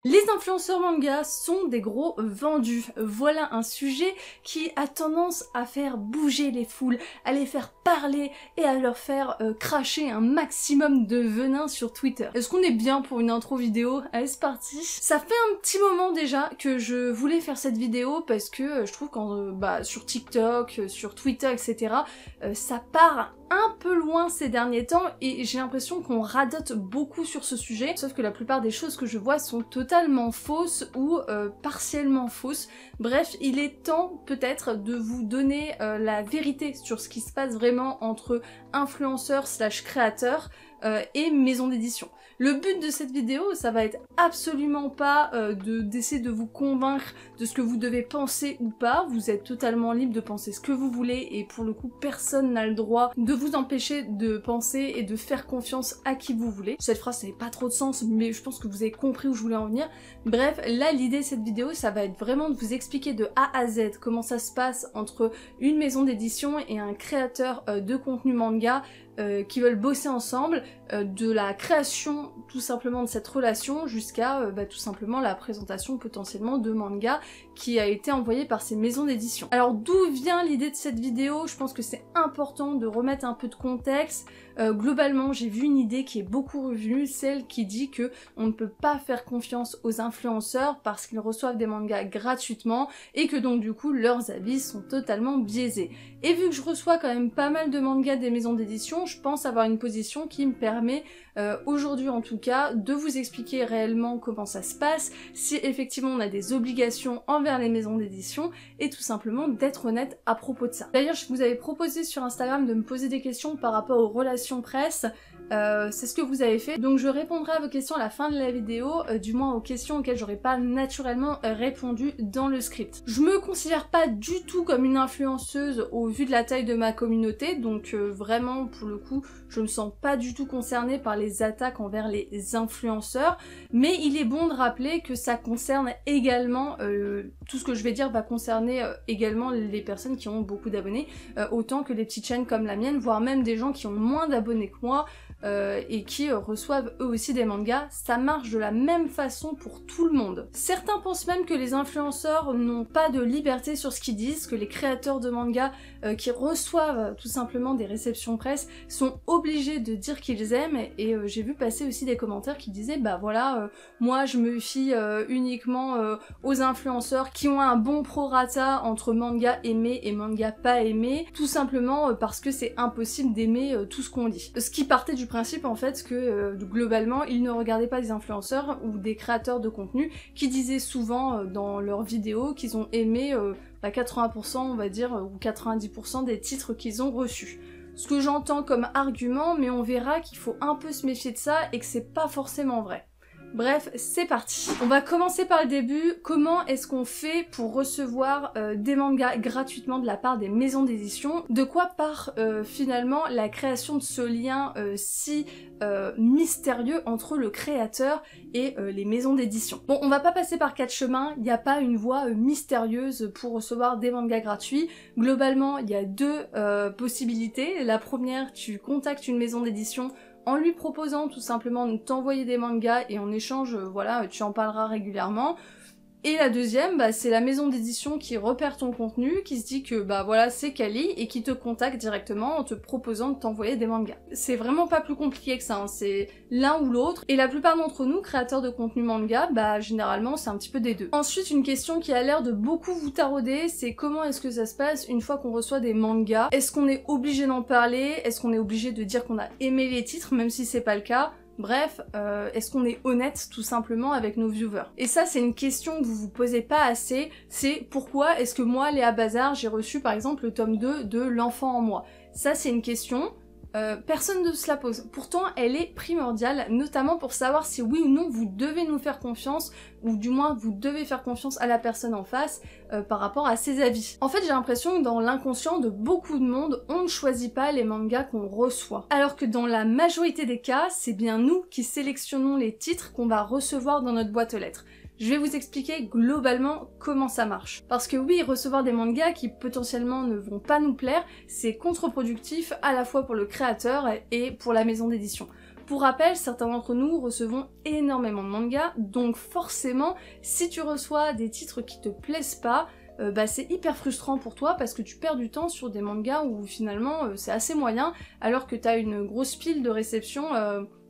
Les influenceurs manga sont des gros vendus. Voilà un sujet qui a tendance à faire bouger les foules, à les faire parler et à leur faire cracher un maximum de venin sur Twitter. Est-ce qu'on est bien pour une intro vidéo? Allez, c'est parti. Ça fait un petit moment déjà que je voulais faire cette vidéo parce que je trouve qu'en sur TikTok, sur Twitter, etc., ça part un peu loin ces derniers temps et j'ai l'impression qu'on radote beaucoup sur ce sujet, sauf que la plupart des choses que je vois sont totalement fausses ou partiellement fausses. Bref, il est temps peut-être de vous donner la vérité sur ce qui se passe vraiment entre influenceurs / créateurs et maisons d'édition. Le but de cette vidéo, ça va être absolument pas d'essayer de vous convaincre de ce que vous devez penser ou pas. Vous êtes totalement libre de penser ce que vous voulez et pour le coup, personne n'a le droit de vous empêcher de penser et de faire confiance à qui vous voulez. Cette phrase n'avait pas trop de sens, mais je pense que vous avez compris où je voulais en venir. Bref, là, l'idée de cette vidéo, ça va être vraiment de vous expliquer de A à Z comment ça se passe entre une maison d'édition et un créateur de contenu manga qui veulent bosser ensemble, de la création tout simplement de cette relation jusqu'à tout simplement la présentation potentiellement de manga qui a été envoyé par ces maisons d'édition. Alors d'où vient l'idée de cette vidéo? Je pense que c'est important de remettre un peu de contexte. Globalement, j'ai vu une idée qui est beaucoup revenue, celle qui dit que on ne peut pas faire confiance aux influenceurs parce qu'ils reçoivent des mangas gratuitement et que donc du coup leurs avis sont totalement biaisés. Et vu que je reçois quand même pas mal de mangas des maisons d'édition, je pense avoir une position qui me permet aujourd'hui en tout cas de vous expliquer réellement comment ça se passe, si effectivement on a des obligations envers les maisons d'édition et tout simplement d'être honnête à propos de ça. D'ailleurs, je vous avais proposé sur Instagram de me poser des questions par rapport aux relations presse. C'est ce que vous avez fait, donc je répondrai à vos questions à la fin de la vidéo, du moins aux questions auxquelles j'aurais pas naturellement répondu dans le script. Je me considère pas du tout comme une influenceuse au vu de la taille de ma communauté, donc vraiment pour le coup je me sens pas du tout concernée par les attaques envers les influenceurs, mais il est bon de rappeler que ça concerne également, tout ce que je vais dire va concerner également les personnes qui ont beaucoup d'abonnés, autant que les petites chaînes comme la mienne, voire même des gens qui ont moins d'abonnés que moi, et qui reçoivent eux aussi des mangas. Ça marche de la même façon pour tout le monde. Certains pensent même que les influenceurs n'ont pas de liberté sur ce qu'ils disent, que les créateurs de mangas qui reçoivent tout simplement des réceptions presse sont obligés de dire qu'ils aiment, et j'ai vu passer aussi des commentaires qui disaient bah voilà, moi je me fie uniquement aux influenceurs qui ont un bon prorata entre manga aimé et manga pas aimé, tout simplement parce que c'est impossible d'aimer tout ce qu'on lit. Ce qui partait du principe en fait que globalement ils ne regardaient pas des influenceurs ou des créateurs de contenu qui disaient souvent dans leurs vidéos qu'ils ont aimé 80% on va dire ou 90% des titres qu'ils ont reçus. Ce que j'entends comme argument, mais on verra qu'il faut un peu se méfier de ça et que c'est pas forcément vrai. Bref, c'est parti. On va commencer par le début. Comment est-ce qu'on fait pour recevoir des mangas gratuitement de la part des maisons d'édition? De quoi part finalement la création de ce lien si mystérieux entre le créateur et les maisons d'édition? Bon, on va pas passer par 4 chemins, il n'y a pas une voie mystérieuse pour recevoir des mangas gratuits. Globalement, il y a 2 possibilités. La première, tu contactes une maison d'édition en lui proposant tout simplement de t'envoyer des mangas et en échange, voilà, tu en parleras régulièrement. Et la deuxième, c'est la maison d'édition qui repère ton contenu, qui se dit que voilà c'est quali et qui te contacte directement en te proposant de t'envoyer des mangas. C'est vraiment pas plus compliqué que ça, hein. C'est l'un ou l'autre. Et la plupart d'entre nous, créateurs de contenu manga, généralement c'est un petit peu des deux. Ensuite, une question qui a l'air de beaucoup vous tarauder, c'est comment est-ce que ça se passe une fois qu'on reçoit des mangas? Est-ce qu'on est obligé d'en parler? Est-ce qu'on est obligé de dire qu'on a aimé les titres, même si c'est pas le cas? Bref, est-ce qu'on est honnête tout simplement avec nos viewers? Et ça, c'est une question que vous vous posez pas assez, c'est pourquoi est-ce que moi, Léa Bazar, j'ai reçu par exemple le tome 2 de L'Enfant en moi? Ça, c'est une question, personne ne se la pose. Pourtant, elle est primordiale, notamment pour savoir si oui ou non vous devez nous faire confiance, ou du moins vous devez faire confiance à la personne en face par rapport à ses avis. En fait, j'ai l'impression que dans l'inconscient de beaucoup de monde, on ne choisit pas les mangas qu'on reçoit. Alors que dans la majorité des cas, c'est bien nous qui sélectionnons les titres qu'on va recevoir dans notre boîte aux lettres. Je vais vous expliquer globalement comment ça marche. Parce que oui, recevoir des mangas qui potentiellement ne vont pas nous plaire, c'est contre-productif à la fois pour le créateur et pour la maison d'édition. Pour rappel, certains d'entre nous recevons énormément de mangas, donc forcément, si tu reçois des titres qui te plaisent pas, c'est hyper frustrant pour toi parce que tu perds du temps sur des mangas où finalement c'est assez moyen, alors que t'as une grosse pile de réception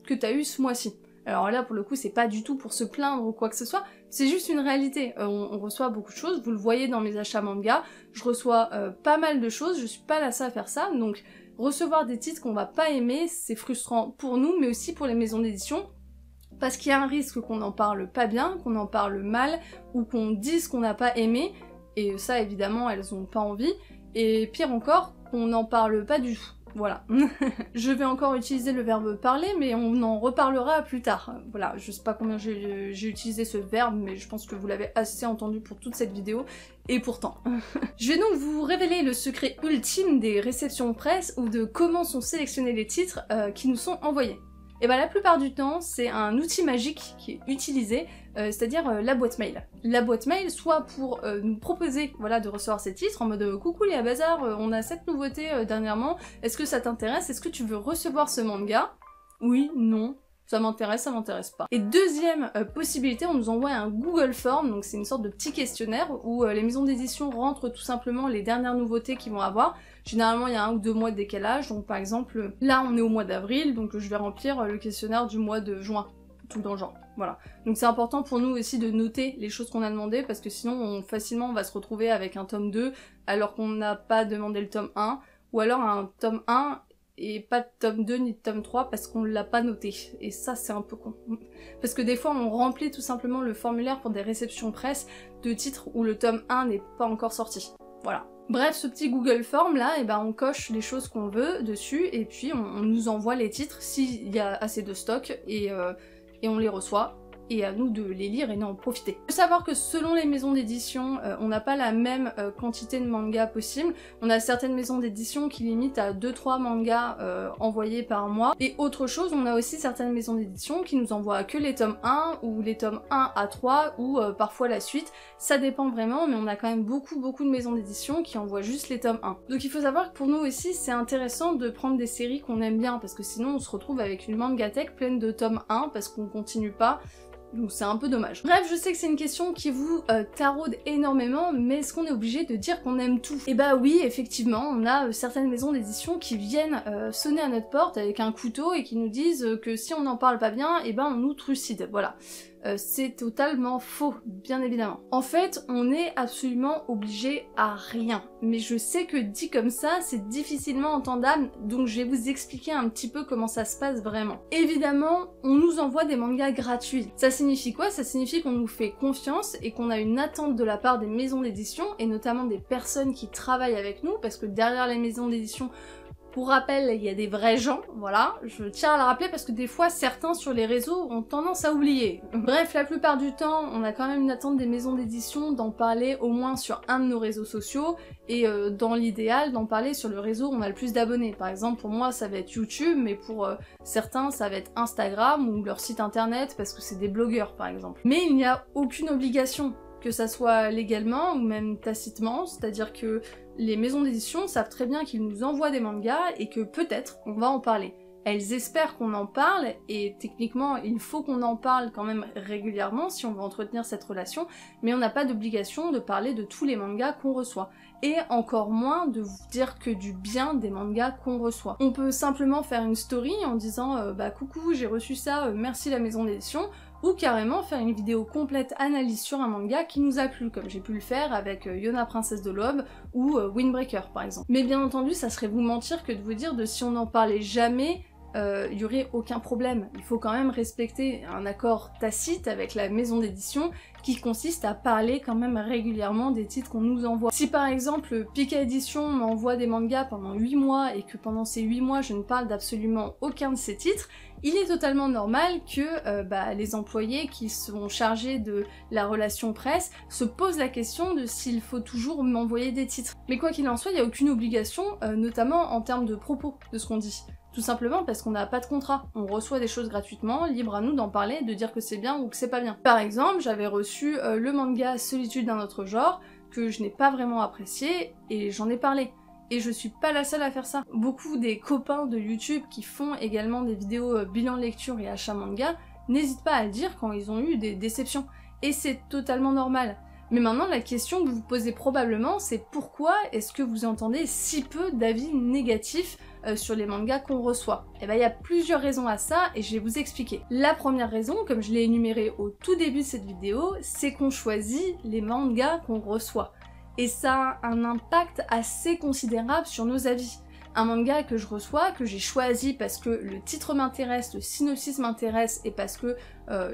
que t'as eu ce mois-ci. Alors là, pour le coup, c'est pas du tout pour se plaindre ou quoi que ce soit, c'est juste une réalité. On reçoit beaucoup de choses, vous le voyez dans mes achats manga, je reçois pas mal de choses, je suis pas la seule à faire ça, donc recevoir des titres qu'on va pas aimer, c'est frustrant pour nous, mais aussi pour les maisons d'édition, parce qu'il y a un risque qu'on en parle pas bien, qu'on en parle mal, ou qu'on dise qu'on n'a pas aimé, et ça, évidemment, elles ont pas envie, et pire encore, qu'on n'en parle pas du tout. Voilà. Je vais encore utiliser le verbe parler, mais on en reparlera plus tard. Voilà, je sais pas combien j'ai utilisé ce verbe, mais je pense que vous l'avez assez entendu pour toute cette vidéo, et pourtant. Je vais donc vous révéler le secret ultime des réceptions presse, ou de comment sont sélectionnés les titres qui nous sont envoyés. Et bah la plupart du temps, c'est un outil magique qui est utilisé, c'est-à-dire la boîte mail. La boîte mail, soit pour nous proposer voilà, de recevoir ces titres, en mode coucou Léa Bazar, on a cette nouveauté dernièrement, est-ce que ça t'intéresse? Est-ce que tu veux recevoir ce manga? Oui, non. Ça m'intéresse pas. Et deuxième possibilité, on nous envoie un Google Form, donc c'est une sorte de petit questionnaire où les maisons d'édition rentrent tout simplement les dernières nouveautés qu'ils vont avoir. Généralement, il y a 1 ou 2 mois de décalage, donc par exemple, là on est au mois d'avril, donc je vais remplir le questionnaire du mois de juin, tout dans le genre. Voilà. Donc c'est important pour nous aussi de noter les choses qu'on a demandées, parce que sinon facilement on va se retrouver avec un tome 2 alors qu'on n'a pas demandé le tome 1, ou alors un tome 1 et pas de tome 2 ni de tome 3 parce qu'on l'a pas noté. Et ça, c'est un peu con. Parce que des fois, on remplit tout simplement le formulaire pour des réceptions presse de titres où le tome 1 n'est pas encore sorti. Voilà. Bref, ce petit Google Form là, et ben on coche les choses qu'on veut dessus et puis on nous envoie les titres s'il y a assez de stock et on les reçoit. Et à nous de les lire et d'en profiter. Il faut savoir que selon les maisons d'édition, on n'a pas la même quantité de mangas possible. On a certaines maisons d'édition qui limitent à 2-3 mangas envoyés par mois. Et autre chose, on a aussi certaines maisons d'édition qui nous envoient que les tomes 1 ou les tomes 1 à 3 ou parfois la suite. Ça dépend vraiment, mais on a quand même beaucoup de maisons d'édition qui envoient juste les tomes 1. Donc il faut savoir que pour nous aussi, c'est intéressant de prendre des séries qu'on aime bien parce que sinon on se retrouve avec une mangatech pleine de tomes 1 parce qu'on continue pas. Donc c'est un peu dommage. Bref, je sais que c'est une question qui vous taraude énormément, mais est-ce qu'on est obligé de dire qu'on aime tout? Et bah oui, effectivement, on a certaines maisons d'édition qui viennent sonner à notre porte avec un couteau et qui nous disent que si on n'en parle pas bien, et ben on nous trucide, voilà. C'est totalement faux, bien évidemment. En fait, on n'est absolument obligé à rien. Mais je sais que dit comme ça, c'est difficilement entendable, donc je vais vous expliquer un petit peu comment ça se passe vraiment. Évidemment, on nous envoie des mangas gratuits. Ça signifie quoi? Ça signifie qu'on nous fait confiance et qu'on a une attente de la part des maisons d'édition, et notamment des personnes qui travaillent avec nous, parce que derrière les maisons d'édition, pour rappel, il y a des vrais gens, voilà, je tiens à le rappeler parce que des fois certains sur les réseaux ont tendance à oublier. Bref, la plupart du temps, on a quand même une attente des maisons d'édition d'en parler au moins sur un de nos réseaux sociaux et dans l'idéal d'en parler sur le réseau où on a le plus d'abonnés. Par exemple, pour moi ça va être YouTube, mais pour certains ça va être Instagram ou leur site internet parce que c'est des blogueurs par exemple. Mais il n'y a aucune obligation, que ça soit légalement ou même tacitement, c'est-à-dire que les maisons d'édition savent très bien qu'ils nous envoient des mangas et que peut-être on va en parler. Elles espèrent qu'on en parle et techniquement il faut qu'on en parle quand même régulièrement si on veut entretenir cette relation, mais on n'a pas d'obligation de parler de tous les mangas qu'on reçoit. Et encore moins de vous dire que du bien des mangas qu'on reçoit. On peut simplement faire une story en disant bah coucou j'ai reçu ça, merci la maison d'édition, ou carrément faire une vidéo complète analyse sur un manga qui nous a plu, comme j'ai pu le faire avec Yona Princesse de l'Aube ou Windbreaker par exemple. Mais bien entendu, ça serait vous mentir que de vous dire de si on n'en parlait jamais, il y aurait aucun problème. Il faut quand même respecter un accord tacite avec la maison d'édition qui consiste à parler quand même régulièrement des titres qu'on nous envoie. Si par exemple Pika Édition m'envoie des mangas pendant 8 mois et que pendant ces 8 mois je ne parle d'absolument aucun de ces titres, il est totalement normal que les employés qui sont chargés de la relation presse se posent la question de s'il faut toujours m'envoyer des titres. Mais quoi qu'il en soit, il n'y a aucune obligation, notamment en termes de propos de ce qu'on dit. Tout simplement parce qu'on n'a pas de contrat. On reçoit des choses gratuitement, libre à nous d'en parler, de dire que c'est bien ou que c'est pas bien. Par exemple, j'avais reçu le manga Solitude d'un autre genre, que je n'ai pas vraiment apprécié, et j'en ai parlé. Et je suis pas la seule à faire ça. Beaucoup des copains de YouTube qui font également des vidéos bilan lecture et achat manga n'hésitent pas à le dire quand ils ont eu des déceptions. Et c'est totalement normal. Mais maintenant, la question que vous vous posez probablement, c'est pourquoi est-ce que vous entendez si peu d'avis négatifs sur les mangas qu'on reçoit? Et ben, il y a plusieurs raisons à ça et je vais vous expliquer. La première raison, comme je l'ai énuméré au tout début de cette vidéo, c'est qu'on choisit les mangas qu'on reçoit. Et ça a un impact assez considérable sur nos avis. Un manga que je reçois, que j'ai choisi parce que le titre m'intéresse, le synopsis m'intéresse et parce que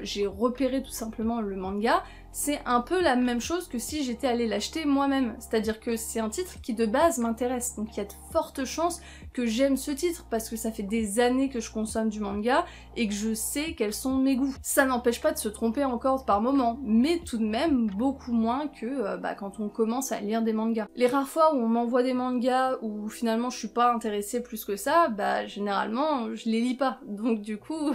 j'ai repéré tout simplement le manga, c'est un peu la même chose que si j'étais allée l'acheter moi-même. C'est-à-dire que c'est un titre qui de base m'intéresse, donc il y a de fortes chances que j'aime ce titre parce que ça fait des années que je consomme du manga et que je sais quels sont mes goûts. Ça n'empêche pas de se tromper encore par moment, mais tout de même beaucoup moins que quand on commence à lire des mangas. Les rares fois où on m'envoie des mangas où finalement je suis pas intéressée plus que ça, généralement je les lis pas. Donc du coup...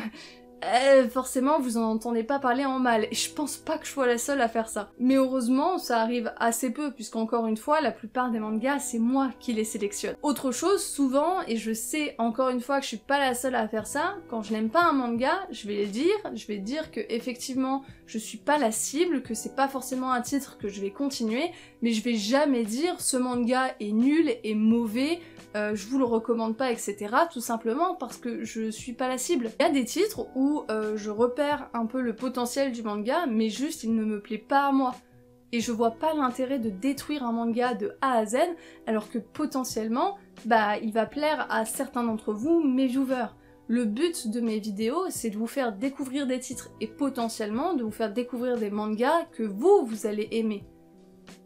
forcément vous en entendez pas parler en mal, et je pense pas que je sois la seule à faire ça. Mais heureusement, ça arrive assez peu, puisqu'encore une fois, la plupart des mangas, c'est moi qui les sélectionne. Autre chose, souvent, et je sais encore une fois que je suis pas la seule à faire ça, quand je n'aime pas un manga, je vais dire que effectivement, je suis pas la cible, que c'est pas forcément un titre que je vais continuer, mais je vais jamais dire ce manga est nul et mauvais, je vous le recommande pas, etc. Tout simplement parce que je suis pas la cible. Il y a des titres où je repère un peu le potentiel du manga, mais juste il ne me plaît pas à moi. Et je vois pas l'intérêt de détruire un manga de A à Z, alors que potentiellement, il va plaire à certains d'entre vous, mes viewers. Le but de mes vidéos, c'est de vous faire découvrir des titres et potentiellement de vous faire découvrir des mangas que vous allez aimer.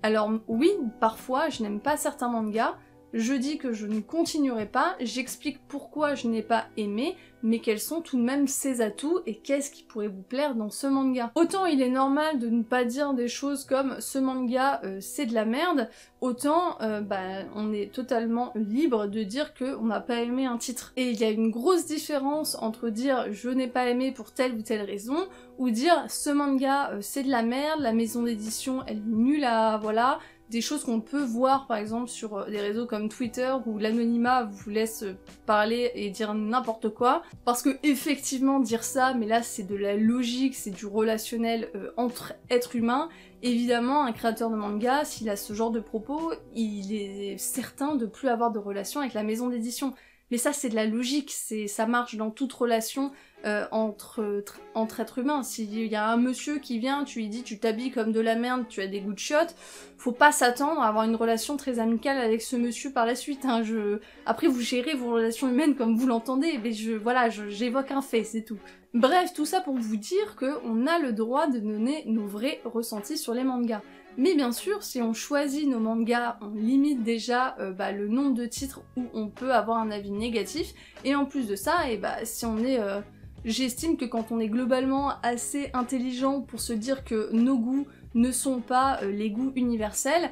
Alors oui, parfois je n'aime pas certains mangas, je dis que je ne continuerai pas, j'explique pourquoi je n'ai pas aimé, mais quels sont tout de même ses atouts et qu'est-ce qui pourrait vous plaire dans ce manga. Autant il est normal de ne pas dire des choses comme ce manga c'est de la merde, autant on est totalement libre de dire qu'on n'a pas aimé un titre. Et il y a une grosse différence entre dire je n'ai pas aimé pour telle ou telle raison, ou dire ce manga c'est de la merde, la maison d'édition elle est nulle à voilà, des choses qu'on peut voir par exemple sur des réseaux comme Twitter où l'anonymat vous laisse parler et dire n'importe quoi. Parce que effectivement dire ça, mais là c'est de la logique, c'est du relationnel entre êtres humains. Évidemment un créateur de manga, s'il a ce genre de propos, il est certain de plus avoir de relation avec la maison d'édition. Mais ça c'est de la logique, ça marche dans toute relation entre êtres humains. S'il y a un monsieur qui vient, tu lui dis tu t'habilles comme de la merde, tu as des goûts de chiottes, faut pas s'attendre à avoir une relation très amicale avec ce monsieur par la suite. Hein. Après vous gérez vos relations humaines comme vous l'entendez, mais j'évoque un fait, c'est tout. Bref, tout ça pour vous dire qu'on a le droit de donner nos vrais ressentis sur les mangas. Mais bien sûr, si on choisit nos mangas, on limite déjà le nombre de titres où on peut avoir un avis négatif, et en plus de ça, si on est... J'estime que quand on est globalement assez intelligent pour se dire que nos goûts ne sont pas les goûts universels,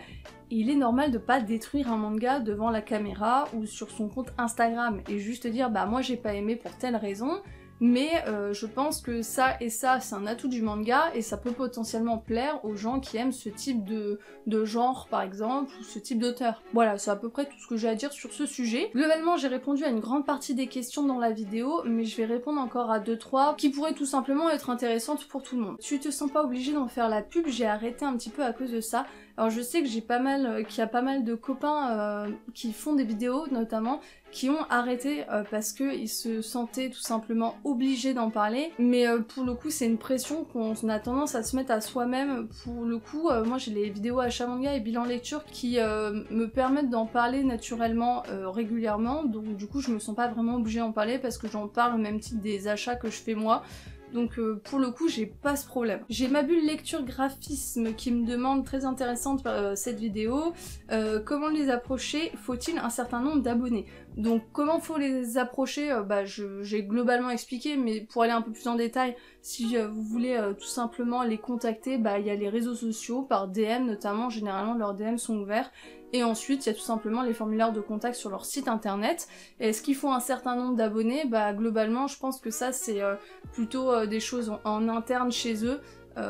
il est normal de pas détruire un manga devant la caméra ou sur son compte Instagram et juste dire moi j'ai pas aimé pour telle raison, mais je pense que ça et ça c'est un atout du manga et ça peut potentiellement plaire aux gens qui aiment ce type de genre par exemple ou ce type d'auteur. Voilà, c'est à peu près tout ce que j'ai à dire sur ce sujet. Globalement j'ai répondu à une grande partie des questions dans la vidéo, mais je vais répondre encore à 2-3 qui pourraient tout simplement être intéressantes pour tout le monde. Tu te sens pas obligé d'en faire la pub, j'ai arrêté un petit peu à cause de ça. Alors je sais que qu'il y a pas mal de copains qui font des vidéos notamment, qui ont arrêté parce qu'ils se sentaient tout simplement obligés d'en parler, mais pour le coup c'est une pression qu'on a tendance à se mettre à soi-même. Pour le coup, moi j'ai les vidéos achat manga et bilan lecture qui me permettent d'en parler naturellement régulièrement, donc du coup je me sens pas vraiment obligée d'en parler parce que j'en parle au même titre des achats que je fais moi. Donc pour le coup j'ai pas ce problème. J'ai ma bulle lecture graphisme qui me demande, très intéressante cette vidéo, comment les approcher, faut-il un certain nombre d'abonnés? Donc comment faut les approcher, j'ai globalement expliqué, mais pour aller un peu plus en détail, si vous voulez tout simplement les contacter, il y a les réseaux sociaux, par DM notamment, généralement leurs DM sont ouverts. Et ensuite, il y a tout simplement les formulaires de contact sur leur site internet. Et est-ce qu'ils font un certain nombre d'abonnés? Globalement, je pense que ça, c'est plutôt des choses en interne chez eux.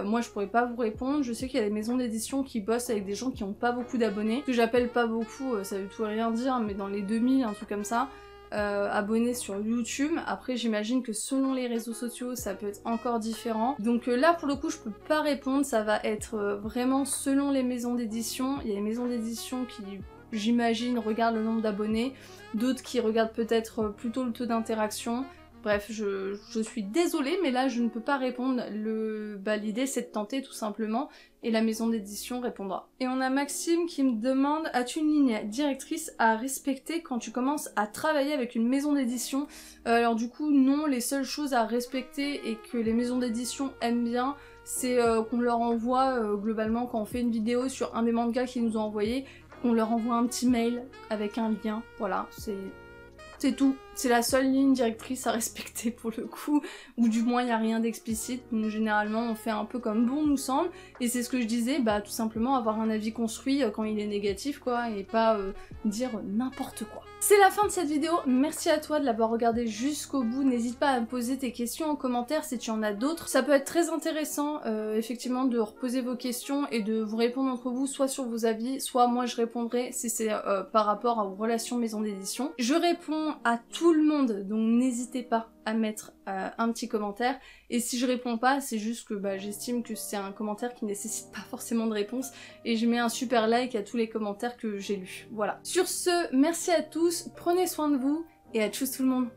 moi je pourrais pas vous répondre. Je sais qu'il y a des maisons d'édition qui bossent avec des gens qui ont pas beaucoup d'abonnés. Ce que j'appelle pas beaucoup, ça veut tout rien dire, mais dans les 2000, un truc comme ça. Abonnés sur YouTube. Après j'imagine que selon les réseaux sociaux ça peut être encore différent. Donc là pour le coup je peux pas répondre, ça va être vraiment selon les maisons d'édition. Il y a des maisons d'édition qui j'imagine regardent le nombre d'abonnés, d'autres qui regardent peut-être plutôt le taux d'interaction. Bref, je suis désolée, mais là je ne peux pas répondre. L'idée c'est de tenter tout simplement, et la maison d'édition répondra. Et on a Maxime qui me demande: as-tu une ligne directrice à respecter quand tu commences à travailler avec une maison d'édition? Alors du coup non, les seules choses à respecter et que les maisons d'édition aiment bien, c'est qu'on leur envoie globalement quand on fait une vidéo sur un des mangas qu'ils nous ont envoyé, on leur envoie un petit mail avec un lien, voilà, c'est tout. C'est la seule ligne directrice à respecter pour le coup, ou du moins il n'y a rien d'explicite. Nous généralement on fait un peu comme bon nous semble, et c'est ce que je disais, bah tout simplement avoir un avis construit quand il est négatif quoi, et pas dire n'importe quoi. C'est la fin de cette vidéo, merci à toi de l'avoir regardé jusqu'au bout, n'hésite pas à me poser tes questions en commentaire si tu en as d'autres. Ça peut être très intéressant effectivement de reposer vos questions et de vous répondre entre vous, soit sur vos avis, soit moi je répondrai si c'est par rapport aux relations maison d'édition. Je réponds à tout le monde, donc n'hésitez pas à mettre un petit commentaire, et si je réponds pas c'est juste que j'estime que c'est un commentaire qui nécessite pas forcément de réponse, et je mets un super like à tous les commentaires que j'ai lus. Voilà. Sur ce, merci à tous, prenez soin de vous et à tchuss tout le monde.